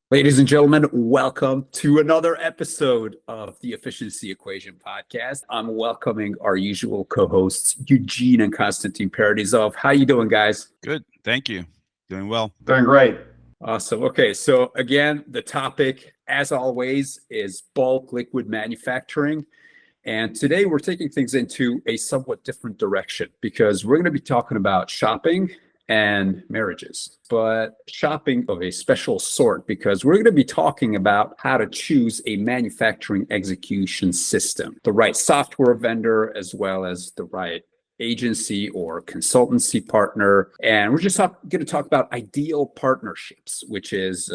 Ladies and gentlemen, welcome to another episode of the Efficiency Equation podcast. I'm welcoming our usual co-hosts, Eugene and Konstantin Paradisov. How you doing, guys? Good. Thank you. Doing well. Doing great. Awesome. Okay, so again, the topic, as always, is bulk liquid manufacturing. And today we're taking things into a somewhat different direction because we're going to be talking about shopping and marriages, but shopping of a special sort, because we're going to be talking about how to choose a manufacturing execution system, the right software vendor, as well as the right agency or consultancy partner. And we're just going to talk about ideal partnerships, which is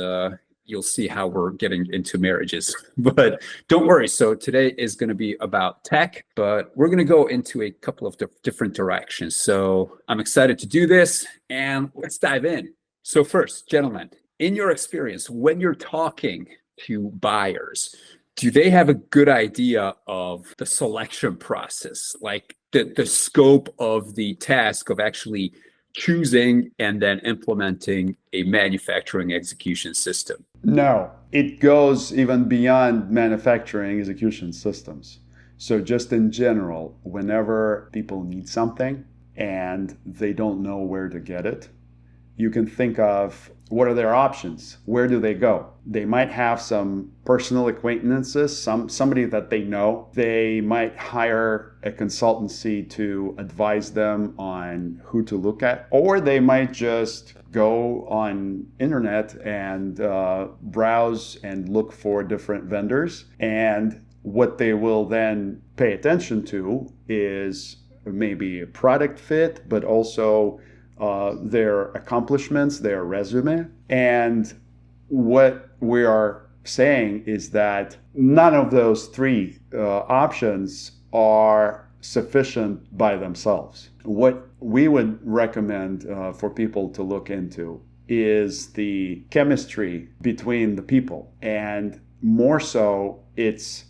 you'll see how we're getting into marriages, but don't worry. So today is going to be about tech, but we're going to go into a couple of different directions. So I'm excited to do this and let's dive in. So first, gentlemen, in your experience, when you're talking to buyers, do they have a good idea of the selection process, like the scope of the task of actually choosing and then implementing a manufacturing execution system? No, it goes even beyond manufacturing execution systems. So just in general, whenever people need something and they don't know where to get it, you can think of what are their options? Where do they go? They might have some personal acquaintances, somebody that they know. They might hire a consultancy to advise them on who to look at, or they might just go on internet and browse and look for different vendors. And what they will then pay attention to is maybe a product fit, but also their accomplishments, their resume. And what we are saying is that none of those three options are sufficient by themselves. What we would recommend for people to look into is the chemistry between the people. And more so, it's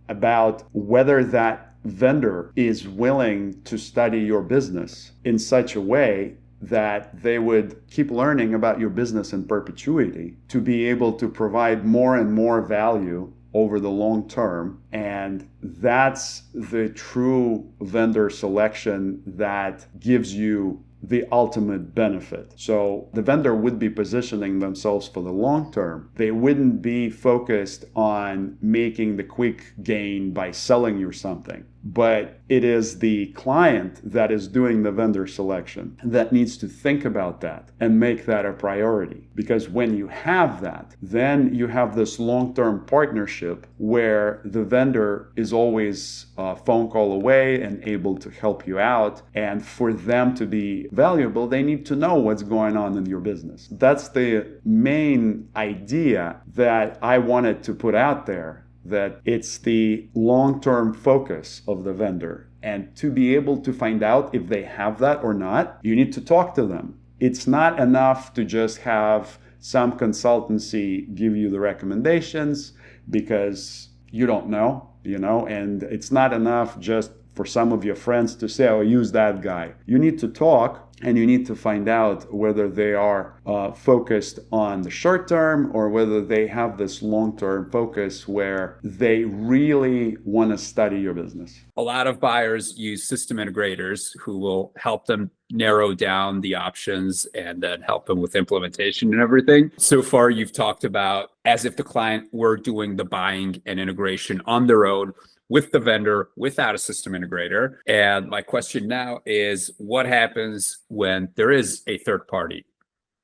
about whether that vendor is willing to study your business in such a way that they would keep learning about your business in perpetuity to be able to provide more and more value over the long term. And that's the true vendor selection that gives you the ultimate benefit. So the vendor would be positioning themselves for the long term. They wouldn't be focused on making the quick gain by selling you something. But it is the client that is doing the vendor selection that needs to think about that and make that a priority. Because when you have that, then you have this long-term partnership where the vendor is always a phone call away and able to help you out. And for them to be valuable, they need to know what's going on in your business. That's the main idea that I wanted to put out there, that it's the long-term focus of the vendor. And to be able to find out if they have that or not, you need to talk to them. It's not enough to just have some consultancy give you the recommendations because you don't know, and it's not enough just for some of your friends to say, oh, use that guy. You need to talk and you need to find out whether they are focused on the short term or whether they have this long-term focus where they really want to study your business. A lot of buyers use system integrators who will help them narrow down the options and then help them with implementation and everything. So far, you've talked about as if the client were doing the buying and integration on their own with the vendor without a system integrator. And my question now is, what happens when there is a third party,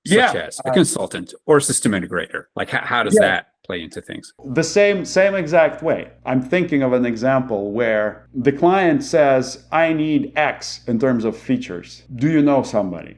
such as a consultant or a system integrator? Like how does that play into things? The same exact way. I'm thinking of an example where the client says, I need X in terms of features. Do you know somebody?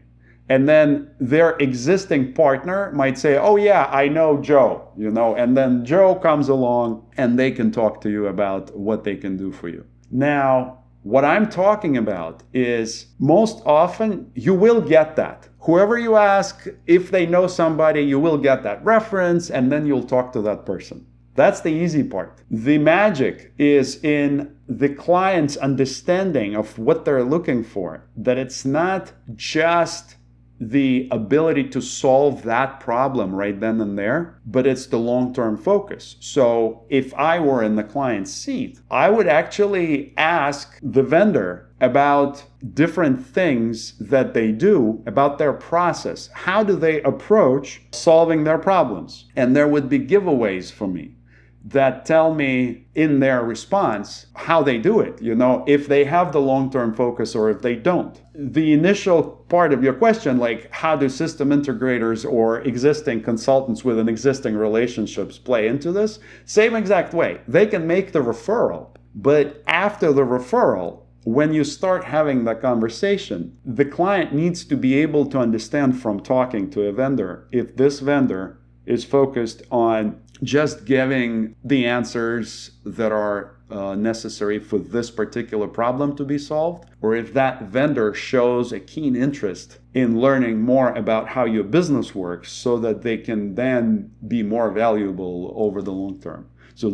And then their existing partner might say, oh yeah, I know Joe, and then Joe comes along and they can talk to you about what they can do for you. Now, what I'm talking about is most often you will get that. Whoever you ask, if they know somebody, you will get that reference and then you'll talk to that person. That's the easy part. The magic is in the client's understanding of what they're looking for, that it's not just the ability to solve that problem right then and there, but it's the long-term focus. So if I were in the client's seat, I would actually ask the vendor about different things that they do, about their process. How do they approach solving their problems? And there would be giveaways for me that tell me in their response how they do it, if they have the long-term focus or if they don't. The initial part of your question, like how do system integrators or existing consultants within existing relationships play into this? Same exact way. They can make the referral, but after the referral, when you start having that conversation, the client needs to be able to understand from talking to a vendor if this vendor is focused on just giving the answers that are necessary for this particular problem to be solved, or if that vendor shows a keen interest in learning more about how your business works so that they can then be more valuable over the long term. So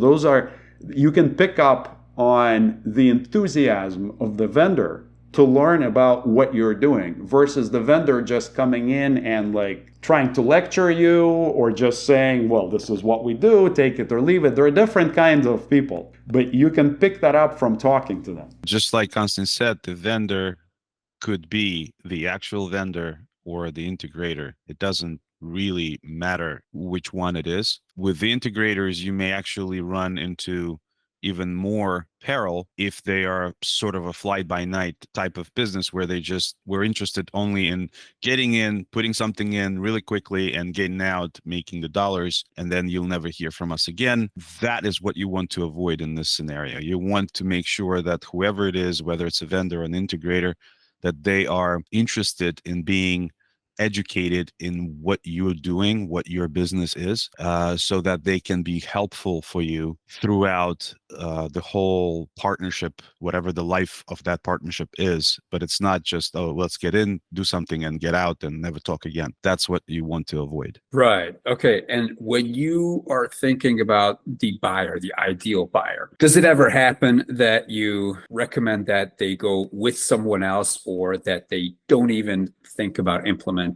you can pick up on the enthusiasm of the vendor to learn about what you're doing versus the vendor just coming in and trying to lecture you or just saying, well, this is what we do, take it or leave it. There are different kinds of people, but you can pick that up from talking to them. Just like Konstantin said, the vendor could be the actual vendor or the integrator. It doesn't really matter which one it is. With the integrators, you may actually run into even more peril if they are sort of a fly-by-night type of business where we're interested only in getting in, putting something in really quickly and getting out, making the dollars, and then you'll never hear from us again. That is what you want to avoid in this scenario. You want to make sure that whoever it is, whether it's a vendor or an integrator, that they are interested in being educated in what you're doing, what your business is, so that they can be helpful for you throughout the whole partnership, whatever the life of that partnership is. But it's not just, oh, let's get in, do something and get out and never talk again. That's what you want to avoid. Right. Okay. And when you are thinking about the buyer, the ideal buyer, does it ever happen that you recommend that they go with someone else or that they don't even think about implementing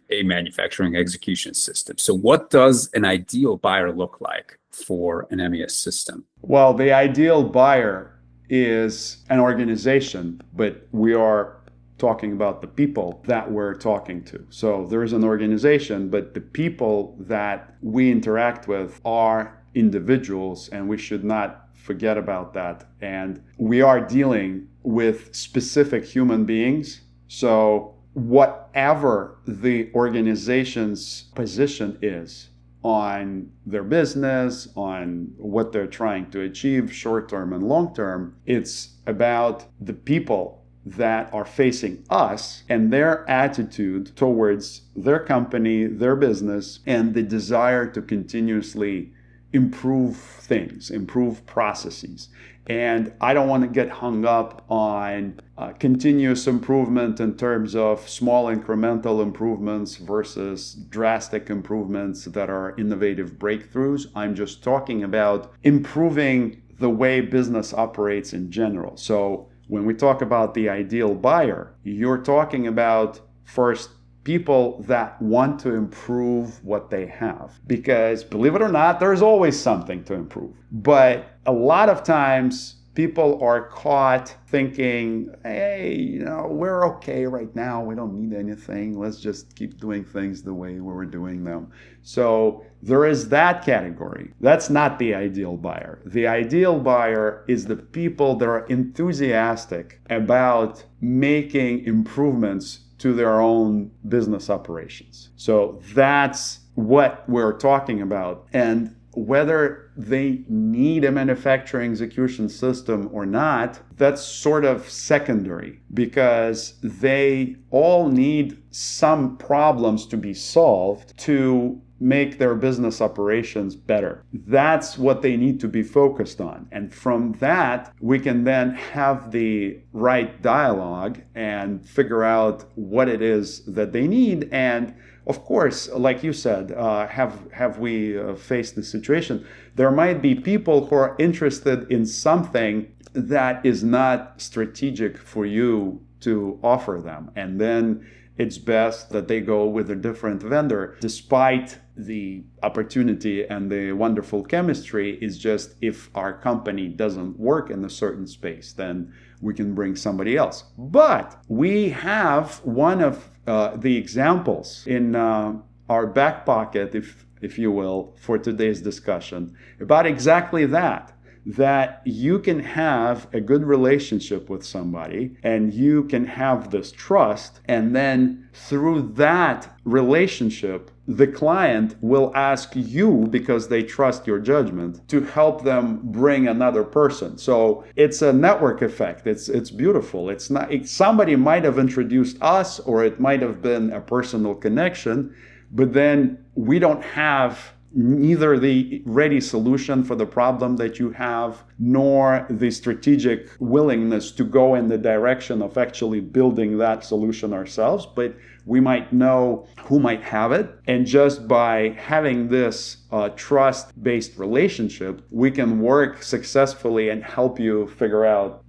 a manufacturing execution system? So what does an ideal buyer look like for an MES system? Well, the ideal buyer is an organization, but we are talking about the people that we're talking to. So there is an organization, but the people that we interact with are individuals, and we should not forget about that. And we are dealing with specific human beings. So whatever the organization's position is on their business, on what they're trying to achieve short-term and long-term, it's about the people that are facing us and their attitude towards their company, their business, and the desire to continuously improve things, improve processes. And I don't want to get hung up on continuous improvement in terms of small incremental improvements versus drastic improvements that are innovative breakthroughs. I'm just talking about improving the way business operates in general. So when we talk about the ideal buyer, you're talking about first people that want to improve what they have. Because believe it or not, there's always something to improve. But a lot of times people are caught thinking, hey, we're okay right now. We don't need anything. Let's just keep doing things the way we were doing them. So there is that category. That's not the ideal buyer. The ideal buyer is the people that are enthusiastic about making improvements to their own business operations. So that's what we're talking about. And whether they need a manufacturing execution system or not, that's sort of secondary, because they all need some problems to be solved to make their business operations better. That's what they need to be focused on. And from that, we can then have the right dialogue and figure out what it is that they need. And of course, like you said, have we faced the situation? There might be people who are interested in something that is not strategic for you to offer them. And then it's best that they go with a different vendor, despite the opportunity and the wonderful chemistry. Is just if our company doesn't work in a certain space, then we can bring somebody else. But we have one of the examples in our back pocket, if you will, for today's discussion about exactly that you can have a good relationship with somebody and you can have this trust, and then through that relationship the client will ask you, because they trust your judgment, to help them bring another person. So it's a network effect. It's beautiful. It's not, somebody might have introduced us, or it might have been a personal connection, but then we don't have neither the ready solution for the problem that you have, nor the strategic willingness to go in the direction of actually building that solution ourselves. But we might know who might have it. And just by having this trust-based relationship, we can work successfully and help you figure out,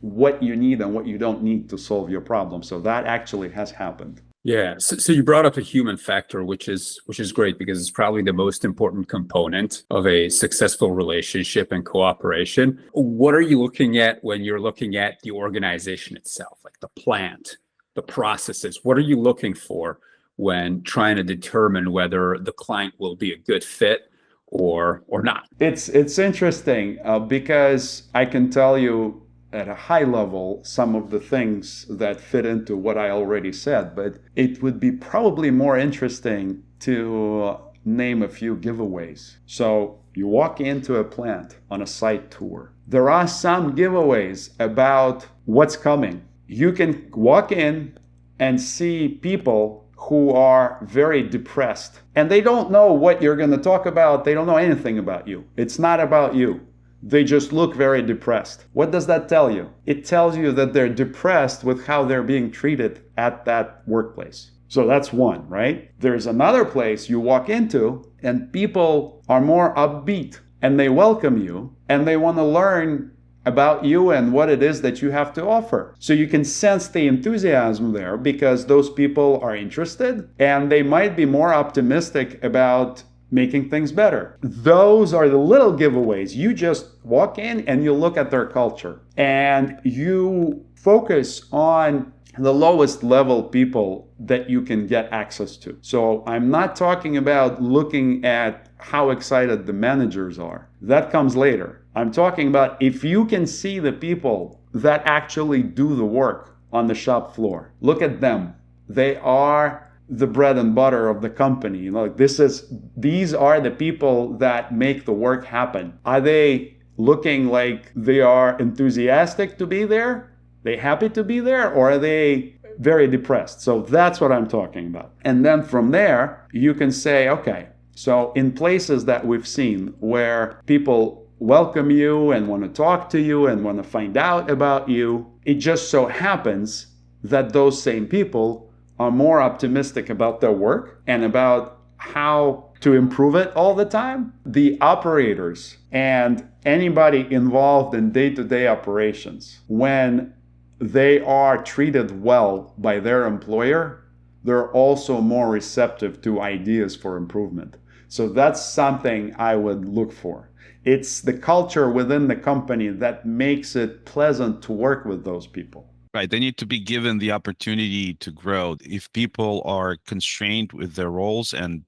what you need and what you don't need to solve your problem. So that actually has happened. Yeah. So you brought up the human factor, which is great, because it's probably the most important component of a successful relationship and cooperation. What are you looking at when you're looking at the organization itself, like the plant, the processes? What are you looking for when trying to determine whether the client will be a good fit or not? It's interesting because I can tell you at a high level some of the things that fit into what I already said, but it would be probably more interesting to name a few giveaways. So you walk into a plant on a site tour. There are some giveaways about what's coming. You can walk in and see people who are very depressed, and they don't know what you're going to talk about. They don't know anything about you. It's not about you. They just look very depressed. What does that tell you? It tells you that they're depressed with how they're being treated at that workplace. So that's one, right? There's another place you walk into and people are more upbeat and they welcome you and they want to learn about you and what it is that you have to offer. So you can sense the enthusiasm there because those people are interested and they might be more optimistic about making things better. Those are the little giveaways. You just walk in and you look at their culture and you focus on the lowest level people that you can get access to. So I'm not talking about looking at how excited the managers are. That comes later. I'm talking about if you can see the people that actually do the work on the shop floor. Look at them. They are the bread and butter of the company. These are the people that make the work happen. Are they looking like they are enthusiastic to be there? They happy to be there? Or are they very depressed? So that's what I'm talking about. And then from there, you can say, okay, so in places that we've seen where people welcome you and want to talk to you and want to find out about you, it just so happens that those same people are more optimistic about their work and about how to improve it all the time. The operators and anybody involved in day-to-day operations, when they are treated well by their employer, they're also more receptive to ideas for improvement. So that's something I would look for. It's the culture within the company that makes it pleasant to work with those people. Right. They need to be given the opportunity to grow. If people are constrained with their roles and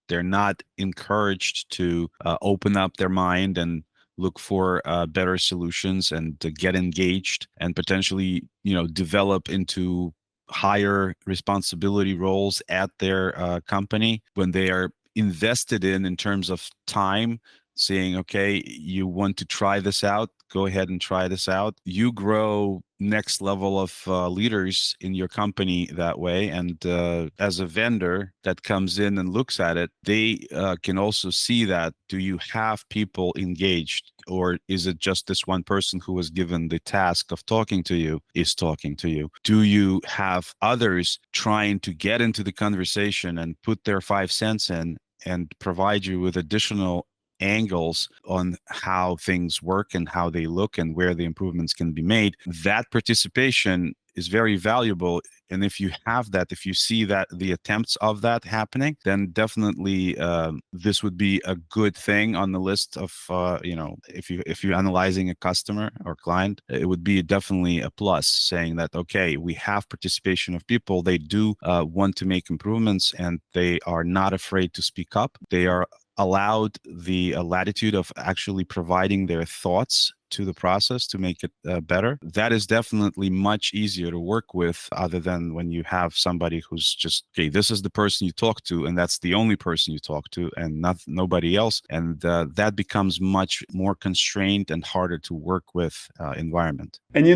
they're not encouraged to open up their mind and look for better solutions and to get engaged and potentially, develop into higher responsibility roles at their company, when they are invested in terms of time, saying, okay, you want to try this out, go ahead and try this out. You grow next level of leaders in your company that way. And as a vendor that comes in and looks at it, they can also see that. Do you have people engaged? Or is it just this one person who was given the task of talking to you is talking to you? Do you have others trying to get into the conversation and put their 5 cents in and provide you with additional angles on how things work and how they look and where the improvements can be made? That participation is very valuable. And if you have that, if you see that the attempts of that happening, then definitely this would be a good thing on the list of if you're analyzing a customer or client, it would be definitely a plus, saying that okay, we have participation of people. They do want to make improvements, and they are not afraid to speak up. They are allowed the latitude of actually providing their thoughts to the process to make it better. That is definitely much easier to work with, other than when you have somebody who's just, okay, this is the person you talk to, and that's the only person you talk to, and nobody else. And that becomes much more constrained and harder to work with environment. And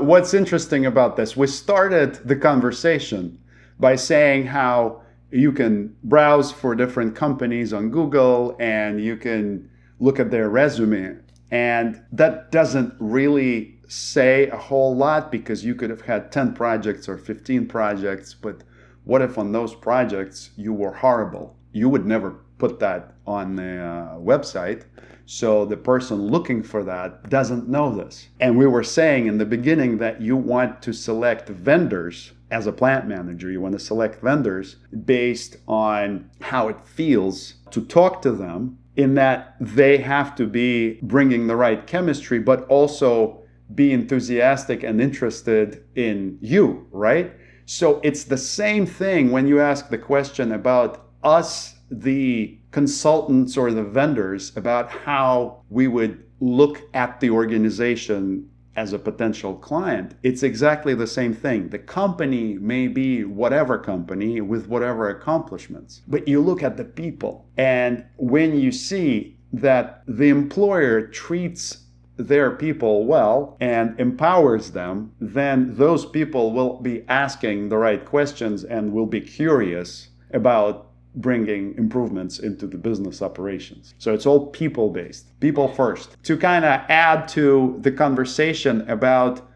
what's interesting about this, we started the conversation by saying how you can browse for different companies on Google and you can look at their resume. And that doesn't really say a whole lot, because you could have had 10 projects or 15 projects, but what if on those projects you were horrible? You would never put that on the website. So the person looking for that doesn't know this. And we were saying in the beginning that you want to select vendors as a plant manager. You want to select vendors based on how it feels to talk to them, in that they have to be bringing the right chemistry, but also be enthusiastic and interested in you, right? So it's the same thing when you ask the question about us, the consultants or the vendors, about how we would look at the organization as a potential client. It's exactly the same thing. The company may be whatever company with whatever accomplishments, but you look at the people. And when you see that the employer treats their people well and empowers them, then those people will be asking the right questions and will be curious about bringing improvements into the business operations. So it's all people-based, people first. To kind of add to the conversation about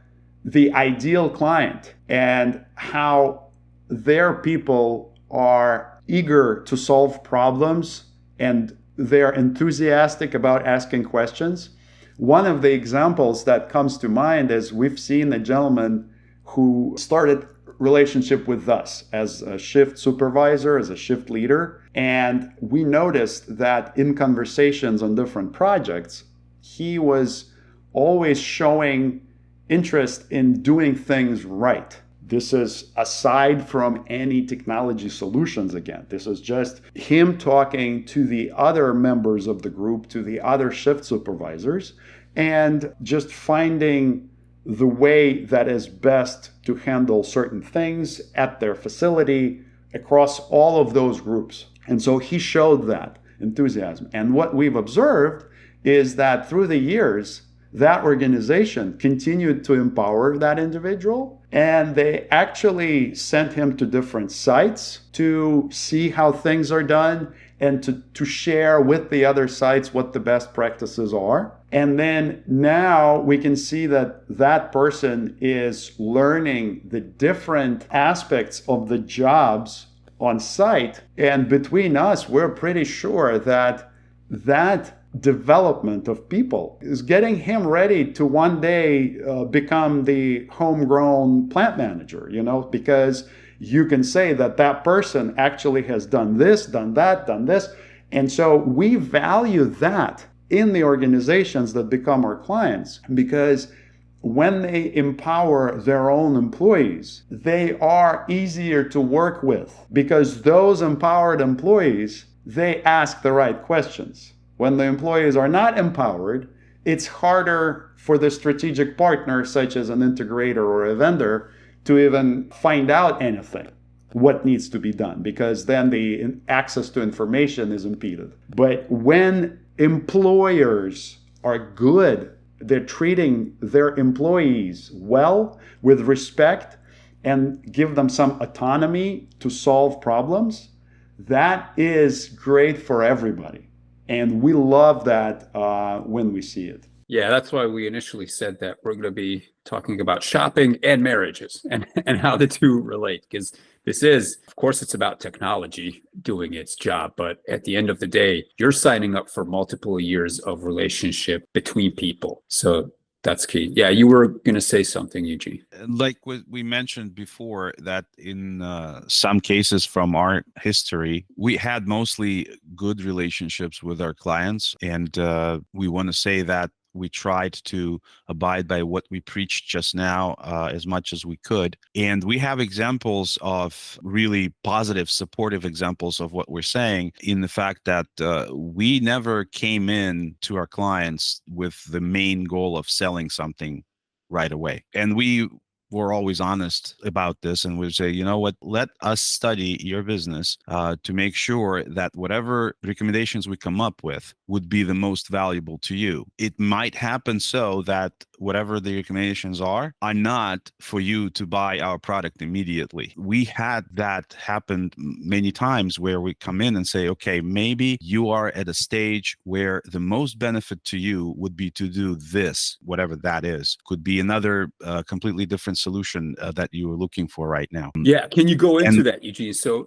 the ideal client and how their people are eager to solve problems and they're enthusiastic about asking questions. One of the examples that comes to mind is we've seen a gentleman who started relationship with us as a shift supervisor, as a shift leader. And we noticed that in conversations on different projects, he was always showing interest in doing things right. This is aside from any technology solutions again. This is just him talking to the other members of the group, to the other shift supervisors, and just finding the way that is best to handle certain things at their facility across all of those groups. And so he showed that enthusiasm. And what we've observed is that through the years, that organization continued to empower that individual, and they actually sent him to different sites to see how things are done and to share with the other sites what the best practices are. And then now we can see that that person is learning the different aspects of the jobs on site. And between us, we're pretty sure that that development of people is getting him ready to one day become the homegrown plant manager, because you can say that that person actually has done this, done that, done this. And so we value that in the organizations that become our clients, because when they empower their own employees, they are easier to work with, because those empowered employees, they ask the right questions. When the employees are not empowered, it's harder for the strategic partner, such as an integrator or a vendor, to even find out anything, what needs to be done, because then the access to information is impeded. But when employers are good, they're treating their employees well, with respect, and give them some autonomy to solve problems, that is great for everybody. And we love that when we see it. Yeah, that's why we initially said that we're going to be talking about shopping and marriages and how the two relate, because this is, of course, it's about technology doing its job. But at the end of the day, you're signing up for multiple years of relationship between people. So That's key. Yeah, you were going to say something, Eugene. Like what we mentioned before, that in some cases from our history, we had mostly good relationships with our clients. And we want to say that we tried to abide by what we preached just now as much as we could. And we have examples of really positive, supportive examples of what we're saying, in the fact that we never came in to our clients with the main goal of selling something right away. And we were always honest about this, and would say, you know what, let us study your business to make sure that whatever recommendations we come up with would be the most valuable to you. It might happen so that whatever the recommendations are not for you to buy our product immediately. We had that happen many times where we come in and say, okay, maybe you are at a stage where the most benefit to you would be to do this, whatever that is. Could be another completely different solution that you are looking for right now. Yeah, can you go into that, Eugene? So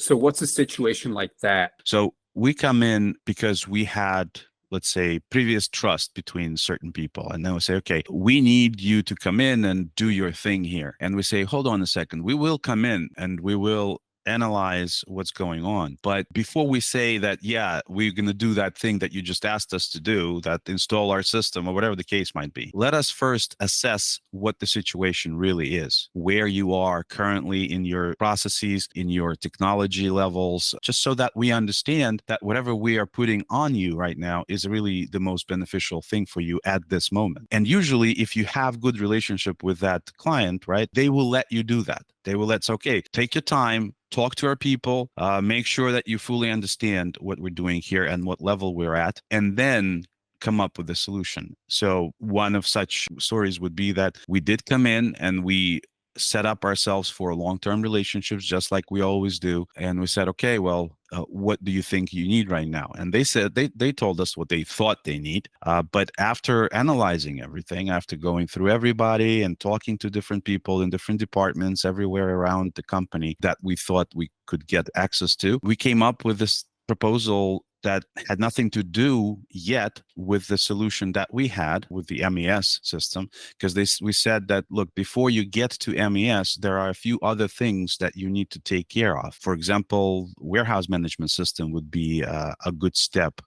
what's a situation like that? So we come in because we had, let's say, previous trust between certain people, and then we say, okay, we need you to come in and do your thing here. And we say, hold on a second, we will come in and we will analyze what's going on. But before we say that, yeah, we're going to do that thing that you just asked us to do, that install our system or whatever the case might be, let us first assess what the situation really is, where you are currently in your processes, in your technology levels, just so that we understand that whatever we are putting on you right now is really the most beneficial thing for you at this moment. And usually, if you have good relationship with that client, right, they will let you do that. They will let, okay, take your time, talk to our people, make sure that you fully understand what we're doing here and what level we're at, and then come up with a solution. So one of such stories would be that we did come in and we set up ourselves for long-term relationships, just like we always do. And we said, okay, well, what do you think you need right now? And they said, they told us what they thought they need. But after analyzing everything, after going through everybody and talking to different people in different departments everywhere around the company that we thought we could get access to, we came up with this proposal that had nothing to do yet with the solution that we had with the MES system, because we said that, look, before you get to MES, there are a few other things that you need to take care of. For example, warehouse management system would be a good step,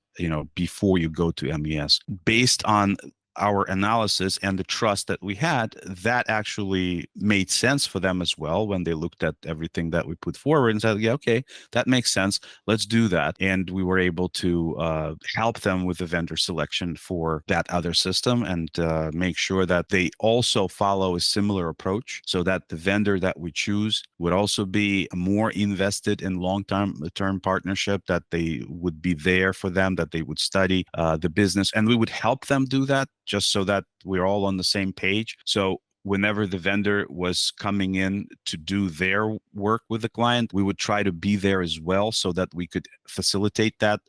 before you go to MES. Based on our analysis and the trust that we had, that actually made sense for them as well when they looked at everything that we put forward and said, yeah, okay, that makes sense. Let's do that. And we were able to help them with the vendor selection for that other system and make sure that they also follow a similar approach, so that the vendor that we choose would also be more invested in long-term partnership, that they would be there for them, that they would study the business, and we would help them do that, just so that we're all on the same page. So whenever the vendor was coming in to do their work with the client, we would try to be there as well, so that we could facilitate that,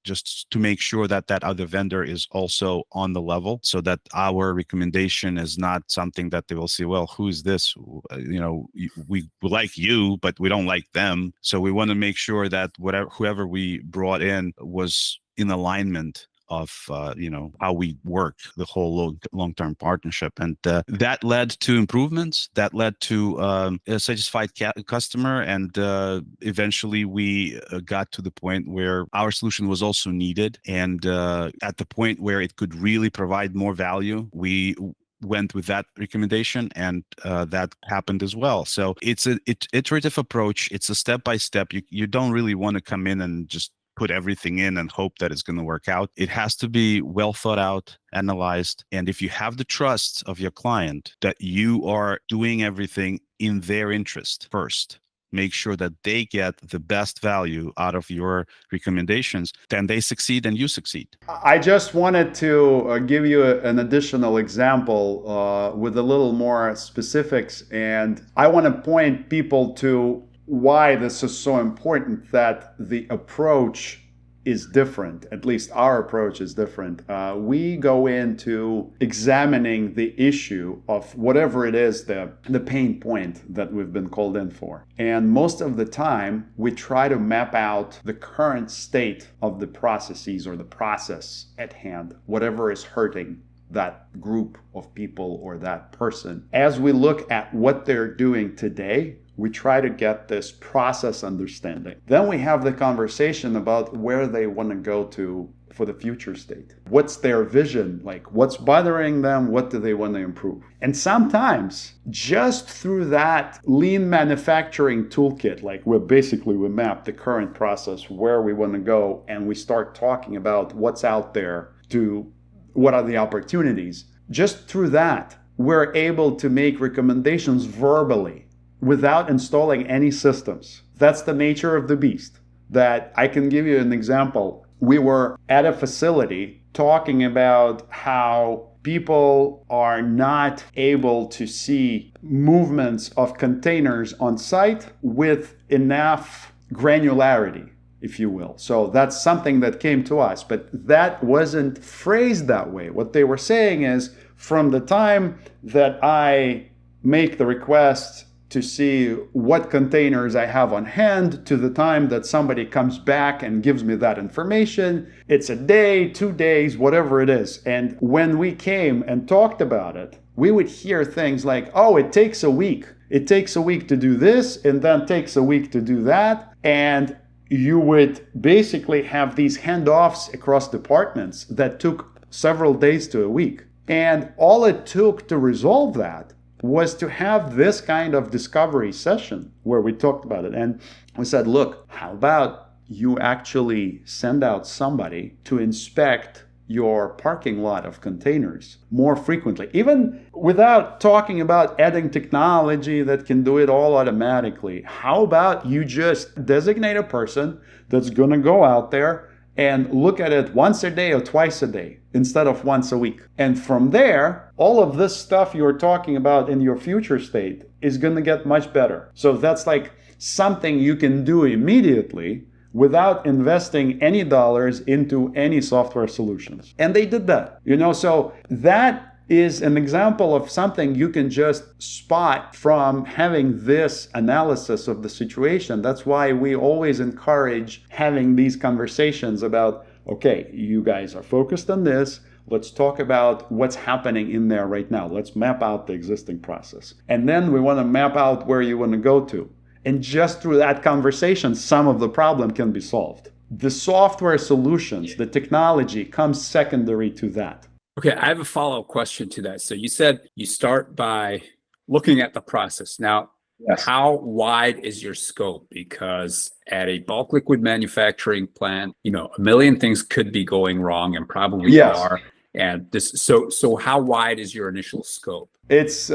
just to make sure that that other vendor is also on the level, so that our recommendation is not something that they will see, well, who's this? We like you, but we don't like them. So we want to make sure that whoever we brought in was in alignment of how we work, the whole long-term partnership. And that led to improvements, that led to a satisfied customer, and eventually we got to the point where our solution was also needed, and at the point where it could really provide more value, we went with that recommendation, and that happened as well. So it's an iterative approach. It's a step-by-step. You don't really want to come in and just put everything in and hope that it's going to work out. It has to be well thought out, analyzed. And if you have the trust of your client that you are doing everything in their interest first, make sure that they get the best value out of your recommendations, then they succeed and you succeed. I just wanted to give you an additional example with a little more specifics. And I want to point people to why this is so important, that the approach is different. At least our approach is different. We go into examining the issue of whatever it is, the pain point that we've been called in for. And most of the time, we try to map out the current state of the processes or the process at hand, whatever is hurting that group of people or that person. As we look at what they're doing today, we try to get this process understanding. Then we have the conversation about where they want to go to for the future state. What's their vision? Like, what's bothering them? What do they want to improve? And sometimes just through that lean manufacturing toolkit, like we map the current process, where we want to go, and we start talking about what's out there, to what are the opportunities. Just through that, we're able to make recommendations verbally without installing any systems. That's the nature of the beast. That I can give you an example. We were at a facility talking about how people are not able to see movements of containers on site with enough granularity, if you will. So that's something that came to us, but that wasn't phrased that way. What they were saying is, from the time that I make the request to see what containers I have on hand to the time that somebody comes back and gives me that information, it's a day, 2 days, whatever it is. And when we came and talked about it, we would hear things like, oh, it takes a week. It takes a week to do this, and then takes a week to do that. And you would basically have these handoffs across departments that took several days to a week. And all it took to resolve that was to have this kind of discovery session where we talked about it. And we said, look, how about you actually send out somebody to inspect your parking lot of containers more frequently, even without talking about adding technology that can do it all automatically. How about you just designate a person that's going to go out there and look at it once a day or twice a day instead of once a week. And from there, all of this stuff you're talking about in your future state is going to get much better. So that's like something you can do immediately without investing any dollars into any software solutions. And they did that, so that is an example of something you can just spot from having this analysis of the situation. That's why we always encourage having these conversations about, okay, you guys are focused on this. Let's talk about what's happening in there right now. Let's map out the existing process. And then we want to map out where you want to go to. And just through that conversation, some of the problem can be solved. The software solutions, the technology comes secondary to that. Okay, I have a follow-up question to that. So you said you start by looking at the process. Now, Yes. How wide is your scope? Because at a bulk liquid manufacturing plant, a million things could be going wrong and probably Yes. are. And so how wide is your initial scope? It's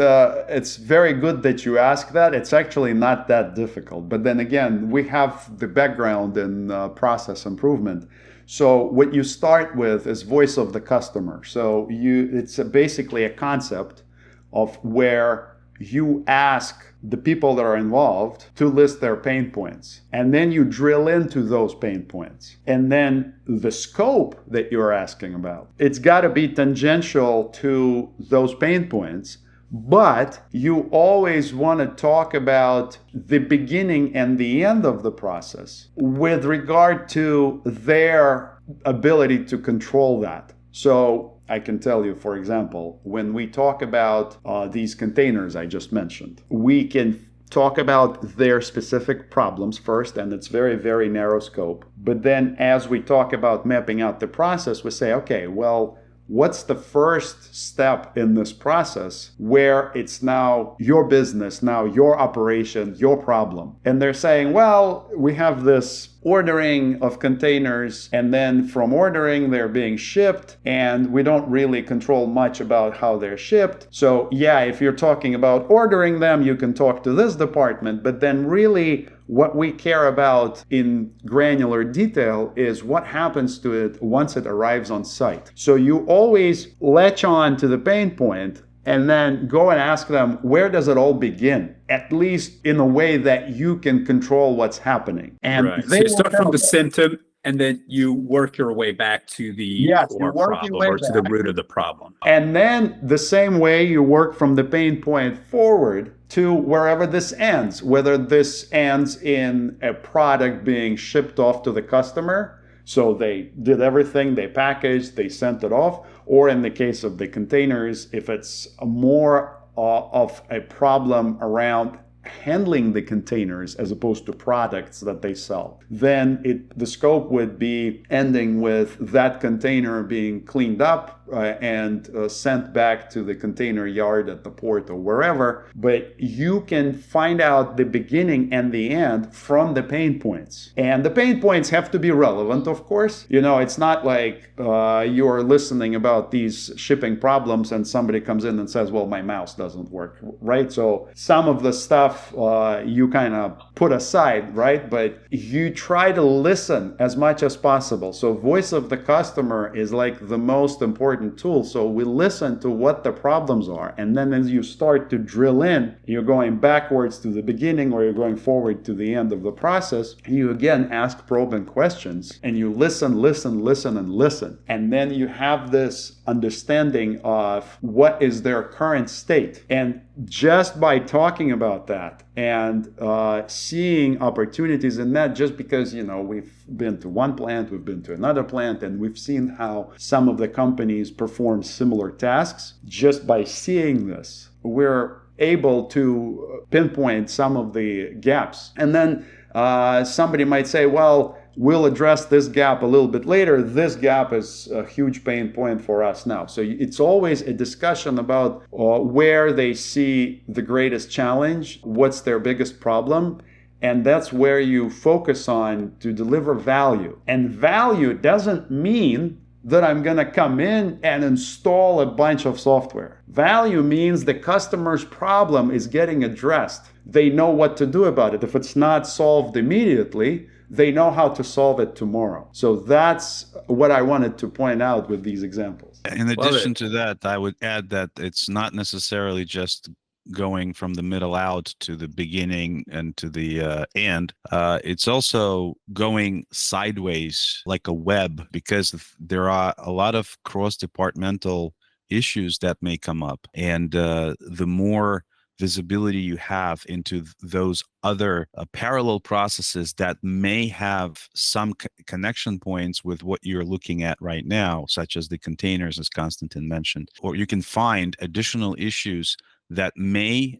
very good that you ask that. It's actually not that difficult. But then again, we have the background in process improvement. So what you start with is voice of the customer. So it's basically a concept of where you ask the people that are involved to list their pain points. And then you drill into those pain points. And then the scope that you're asking about, it's got to be tangential to those pain points. But you always want to talk about the beginning and the end of the process with regard to their ability to control that. So I can tell you, for example, when we talk about these containers I just mentioned, we can talk about their specific problems first, and it's very, very narrow scope. But then as we talk about mapping out the process, we say, okay, well, what's the first step in this process where it's now your business, now your operation, your problem? And they're saying, well, we have this ordering of containers, and then from ordering they're being shipped, and we don't really control much about how they're shipped. So yeah, if you're talking about ordering them, you can talk to this department, but then really what we care about in granular detail is what happens to it once it arrives on site. So you always latch on to the pain point and then go and ask them, where does it all begin? At least in a way that you can control what's happening. And right. So you start from the symptom, and then you work your way back to the core problem or to the root of the problem. And then the same way you work from the pain point forward to wherever this ends, whether this ends in a product being shipped off to the customer. So they did everything, they packaged, they sent it off, or in the case of the containers, if it's more of a problem around handling the containers as opposed to products that they sell, then the scope would be ending with that container being cleaned up and sent back to the container yard at the port or wherever. But you can find out the beginning and the end from the pain points. And the pain points have to be relevant, of course. It's not like you're listening about these shipping problems and somebody comes in and says, well, my mouse doesn't work, right? So some of the stuff you kind of put aside, right? But you try to listen as much as possible. So voice of the customer is like the most important tool. So we listen to what the problems are. And then as you start to drill in, you're going backwards to the beginning or you're going forward to the end of the process. You again ask probing questions and you listen, and listen. And then you have this understanding of what is their current state. And just by talking about that and seeing opportunities in that, just because, we've been to one plant, we've been to another plant, and we've seen how some of the companies perform similar tasks, just by seeing this, we're able to pinpoint some of the gaps. And then somebody might say, well, we'll address this gap a little bit later. This gap is a huge pain point for us now. So it's always a discussion about where they see the greatest challenge, what's their biggest problem. And that's where you focus on to deliver value. And value doesn't mean that I'm going to come in and install a bunch of software. Value means the customer's problem is getting addressed. They know what to do about it. If it's not solved immediately, they know how to solve it tomorrow. So that's what I wanted to point out with these examples. In addition to that, I would add that it's not necessarily just going from the middle out to the beginning and to the end. It's also going sideways like a web, because there are a lot of cross-departmental issues that may come up. And the more visibility you have into those other parallel processes that may have some connection points with what you're looking at right now, such as the containers, as Konstantin mentioned, or you can find additional issues that may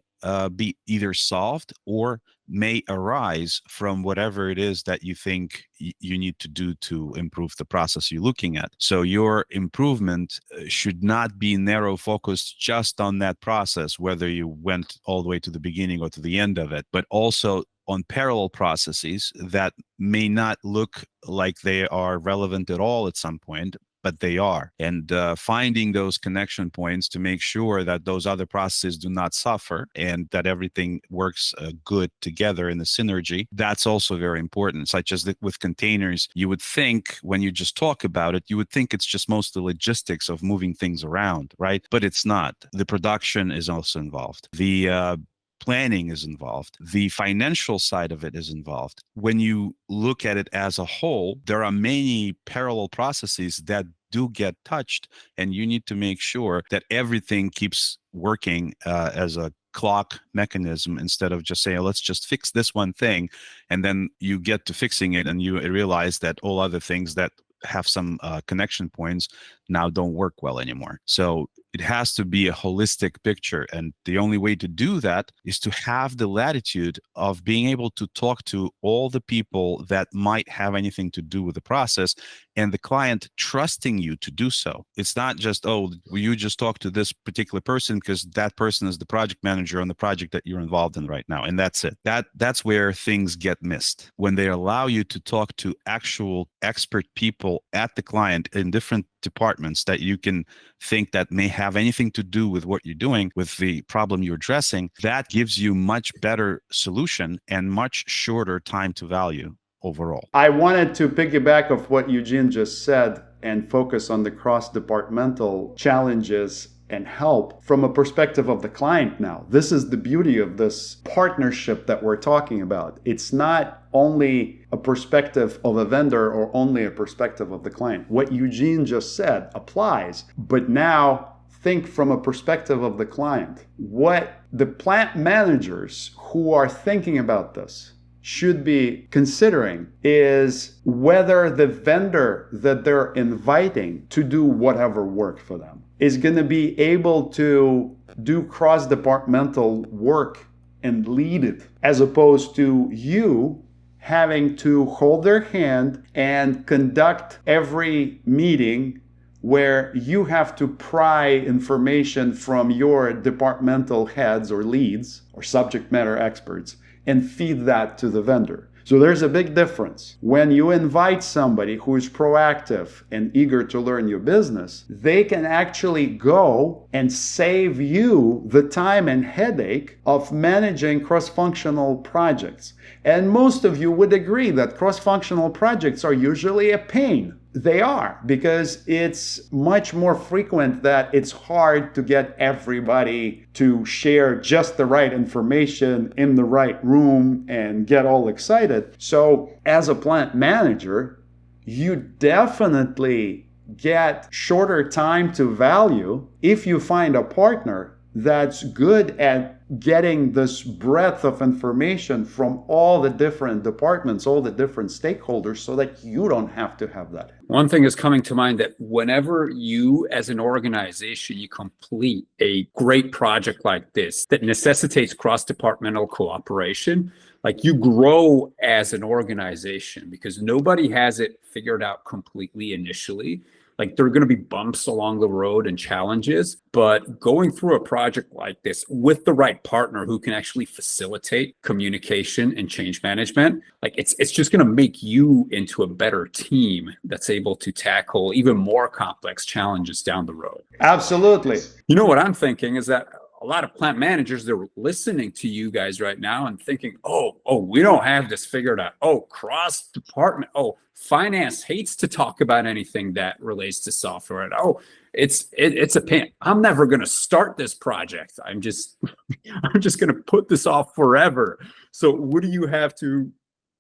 be either solved or may arise from whatever it is that you think you need to do to improve the process you're looking at. So your improvement should not be narrow focused just on that process, whether you went all the way to the beginning or to the end of it, but also on parallel processes that may not look like they are relevant at all at some point, but they are. And finding those connection points to make sure that those other processes do not suffer and that everything works good together in the synergy, that's also very important. Such as with containers, you would think when you just talk about it, you would think it's just mostly logistics of moving things around, right? But it's not. The production is also involved. The planning is involved. The financial side of it is involved. When you look at it as a whole, there are many parallel processes that do get touched, and you need to make sure that everything keeps working as a clock mechanism, instead of just saying, let's just fix this one thing, and then you get to fixing it and you realize that all other things that have some connection points now don't work well anymore. So it has to be a holistic picture. And the only way to do that is to have the latitude of being able to talk to all the people that might have anything to do with the process, and the client trusting you to do so. It's not just, oh, you just talk to this particular person because that person is the project manager on the project that you're involved in right now, and that's it. That's where things get missed. When they allow you to talk to actual expert people at the client in different departments that you can think that may have anything to do with what you're doing, with the problem you're addressing, that gives you much better solution and much shorter time to value overall. I wanted to piggyback off what Eugene just said and focus on the cross-departmental challenges and help from a perspective of the client now. This is the beauty of this partnership that we're talking about. It's not only a perspective of a vendor or only a perspective of the client. What Eugene just said applies, but now think from a perspective of the client. What the plant managers who are thinking about this should be considering is whether the vendor that they're inviting to do whatever work for them is going to be able to do cross-departmental work and lead it, as opposed to you having to hold their hand and conduct every meeting where you have to pry information from your departmental heads or leads or subject matter experts and feed that to the vendor. So there's a big difference. When you invite somebody who is proactive and eager to learn your business, they can actually go and save you the time and headache of managing cross-functional projects. And most of you would agree that cross-functional projects are usually a pain. They are, because it's much more frequent that it's hard to get everybody to share just the right information in the right room and get all excited. So as a plant manager, you definitely get shorter time to value if you find a partner that's good at getting this breadth of information from all the different departments, all the different stakeholders, so that you don't have to have that. One thing is coming to mind, that whenever you as an organization, you complete a great project like this that necessitates cross-departmental cooperation, like you grow as an organization, because nobody has it figured out completely initially. Like there are going to be bumps along the road and challenges, but going through a project like this with the right partner who can actually facilitate communication and change management, like it's just going to make you into a better team that's able to tackle even more complex challenges down the road. Absolutely. You know what I'm thinking is that a lot of plant managers, they're listening to you guys right now and thinking, oh, we don't have this figured out. Oh, cross department. Oh, finance hates to talk about anything that relates to software. And oh, it's a pain. I'm never going to start this project. I'm just going to put this off forever. So what do you have to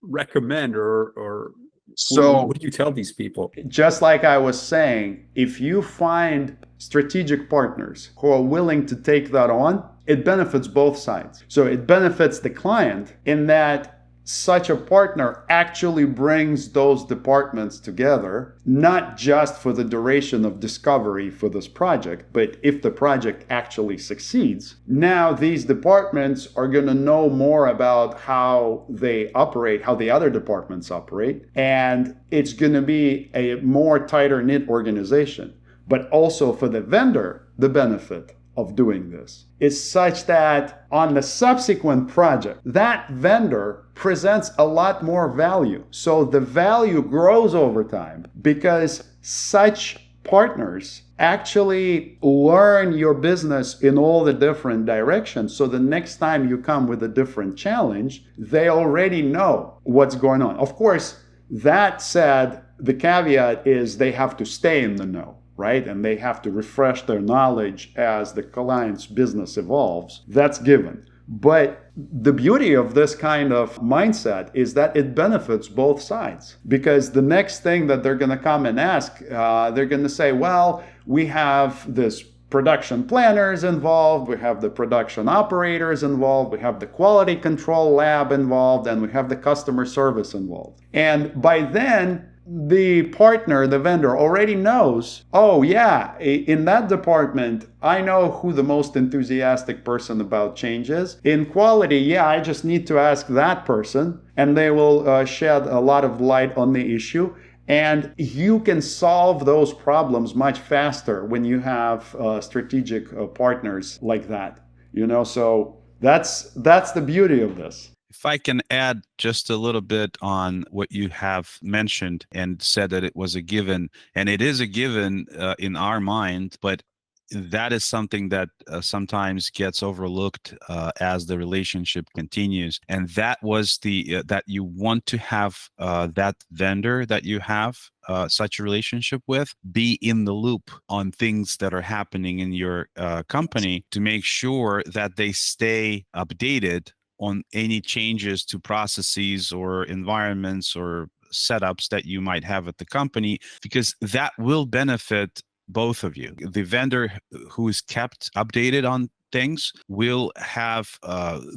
recommend or so what do you tell these people? Just like I was saying, if you find strategic partners who are willing to take that on, it benefits both sides. So it benefits the client in that such a partner actually brings those departments together, not just for the duration of discovery for this project, but if the project actually succeeds, now these departments are going to know more about how they operate, how the other departments operate, and it's going to be a more tighter knit organization. But also for the vendor, the benefit of doing this is such that on the subsequent project, that vendor presents a lot more value. So the value grows over time because such partners actually learn your business in all the different directions. So the next time you come with a different challenge, they already know what's going on. Of course, that said, the caveat is they have to stay in the know, right? And they have to refresh their knowledge as the client's business evolves. That's given. But the beauty of this kind of mindset is that it benefits both sides, because the next thing that they're going to come and ask, they're going to say, well, we have this production planners involved, we have the production operators involved, we have the quality control lab involved, and we have the customer service involved. And by then, the partner, the vendor, already knows, oh yeah, in that department, I know who the most enthusiastic person about change is. In quality, yeah, I just need to ask that person, and they will shed a lot of light on the issue. And you can solve those problems much faster when you have strategic partners like that. You know, so that's the beauty of this. If I can add just a little bit on what you have mentioned and said that it was a given, and it is a given in our mind, but that is something that sometimes gets overlooked as the relationship continues. And that was that you want to have that vendor that you have such a relationship with be in the loop on things that are happening in your company to make sure that they stay updated on any changes to processes or environments or setups that you might have at the company, because that will benefit both of you. The vendor who is kept updated on things will have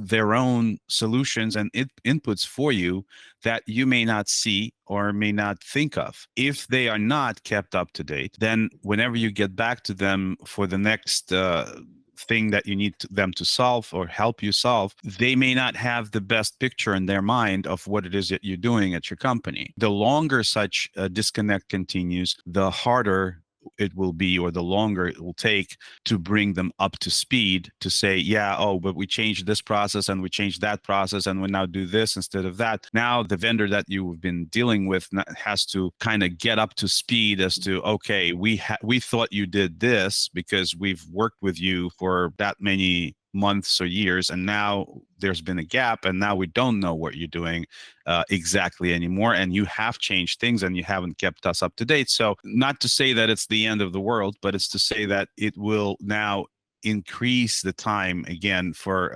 their own solutions and inputs for you that you may not see or may not think of. If they are not kept up to date, then whenever you get back to them for the next thing that you need them to solve or help you solve, they may not have the best picture in their mind of what it is that you're doing at your company. The longer such a disconnect continues, the harder it will be, or the longer it will take to bring them up to speed to say, yeah, oh, but we changed this process and we changed that process and we now do this instead of that. Now the vendor that you've been dealing with has to kind of get up to speed as to, okay, we thought you did this because we've worked with you for that many months or years, and now there's been a gap, and now we don't know what you're doing exactly anymore, and you have changed things and you haven't kept us up to date. So not to say that it's the end of the world, but it's to say that it will now increase the time again for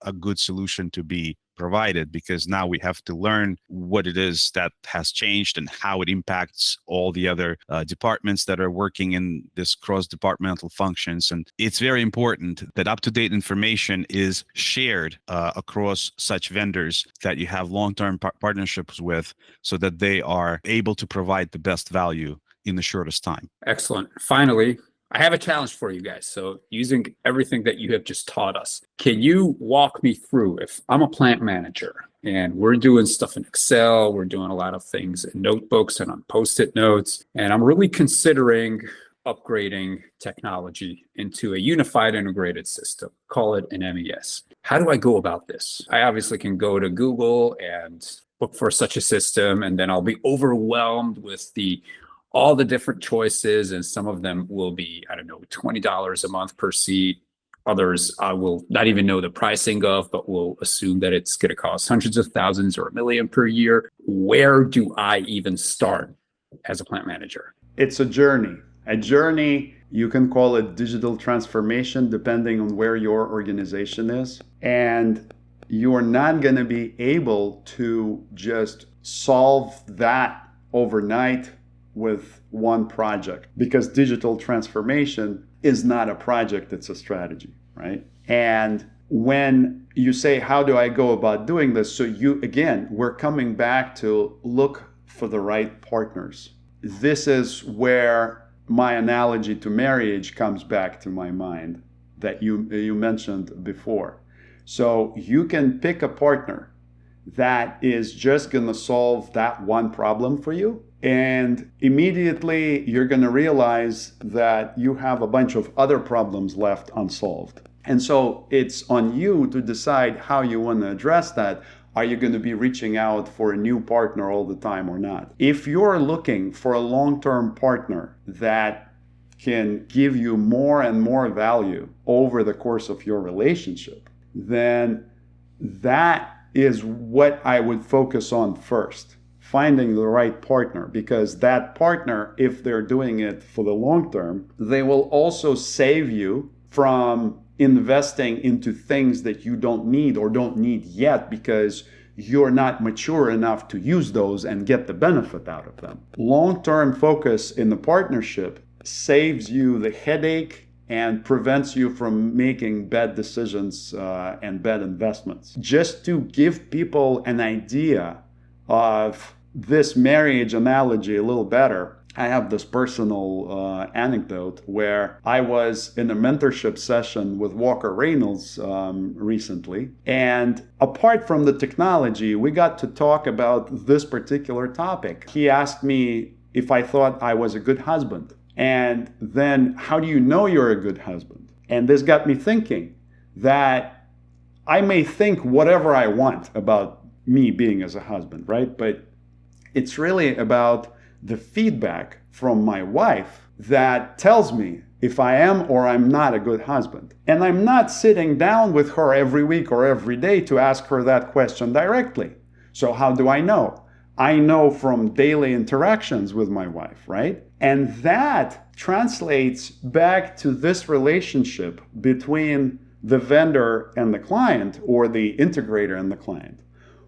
a good solution to be provided, because now we have to learn what it is that has changed and how it impacts all the other departments that are working in this cross-departmental functions. And it's very important that up-to-date information is shared across such vendors that you have long-term partnerships with, so that they are able to provide the best value in the shortest time. Excellent. Finally, I have a challenge for you guys. So using everything that you have just taught us, can you walk me through, if I'm a plant manager and we're doing stuff in Excel, we're doing a lot of things in notebooks and on Post-it notes, and I'm really considering upgrading technology into a unified integrated system, call it an MES. How do I go about this? I obviously can go to Google and look for such a system, and then I'll be overwhelmed with all the different choices, and some of them will be, I don't know, $20 a month per seat. Others I will not even know the pricing of, but will assume that it's going to cost hundreds of thousands or $1 million per year. Where do I even start as a plant manager? It's a journey. A journey, you can call it digital transformation, depending on where your organization is. And you're not going to be able to just solve that overnight with one project, because digital transformation is not a project, it's a strategy, right? And when you say, how do I go about doing this? So we're coming back to look for the right partners. This is where my analogy to marriage comes back to my mind that you mentioned before. So you can pick a partner that is just going to solve that one problem for you, and immediately you're going to realize that you have a bunch of other problems left unsolved. And so it's on you to decide how you want to address that. Are you going to be reaching out for a new partner all the time or not? If you're looking for a long-term partner that can give you more and more value over the course of your relationship, then that is what I would focus on first. Finding the right partner, because that partner, if they're doing it for the long term, they will also save you from investing into things that you don't need or don't need yet, because you're not mature enough to use those and get the benefit out of them. Long-term focus in the partnership saves you the headache and prevents you from making bad decisions and bad investments. Just to give people an idea of this marriage analogy a little better, I have this personal anecdote where I was in a mentorship session with Walker Reynolds recently. And apart from the technology, we got to talk about this particular topic. He asked me if I thought I was a good husband. And then, how do you know you're a good husband? And this got me thinking that I may think whatever I want about me being as a husband, right? But it's really about the feedback from my wife that tells me if I am or I'm not a good husband. And I'm not sitting down with her every week or every day to ask her that question directly. So how do I know? I know from daily interactions with my wife, right? And that translates back to this relationship between the vendor and the client, or the integrator and the client,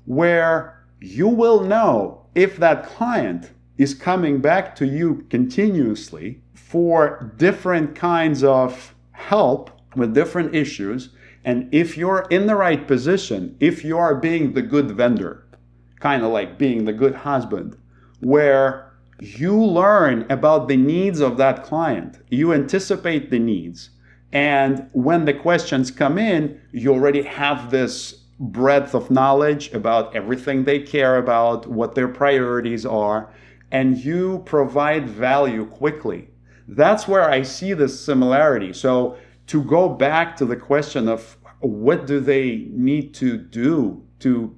where you will know if that client is coming back to you continuously for different kinds of help with different issues. And if you're in the right position, if you are being the good vendor, kind of like being the good husband, where you learn about the needs of that client, you anticipate the needs, and when the questions come in, you already have this breadth of knowledge about everything they care about, what their priorities are, and you provide value quickly. That's where I see this similarity. So to go back to the question of what do they need to do to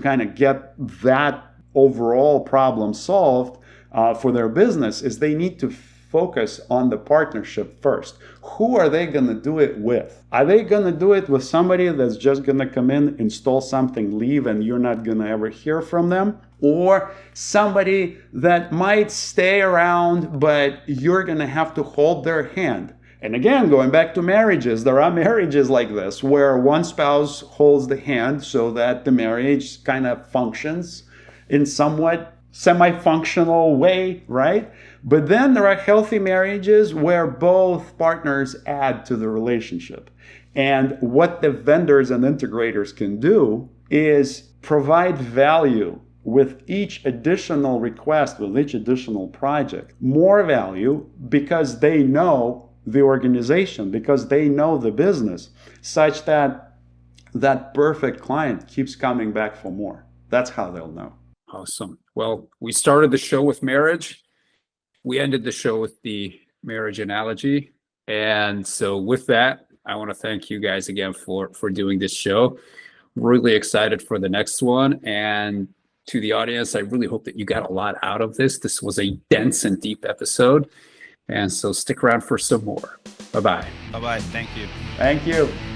kind of get that overall problem solved for their business, is they need to focus on the partnership first. Who are they going to do it with? Are they going to do it with somebody that's just going to come in, install something, leave, and you're not going to ever hear from them? Or somebody that might stay around, but you're going to have to hold their hand? And again, going back to marriages, there are marriages like this where one spouse holds the hand so that the marriage kind of functions in somewhat semi-functional way, right? But then there are healthy marriages where both partners add to the relationship. And what the vendors and integrators can do is provide value with each additional request, with each additional project, more value because they know the organization, because they know the business, such that that perfect client keeps coming back for more. That's how they'll know. Awesome. Well, we started the show with marriage. We ended the show with the marriage analogy. And so with that, I want to thank you guys again for doing this show. Really excited for the next one. And to the audience, I really hope that you got a lot out of this. This was a dense and deep episode. And so stick around for some more. Bye-bye. Bye-bye. Thank you. Thank you.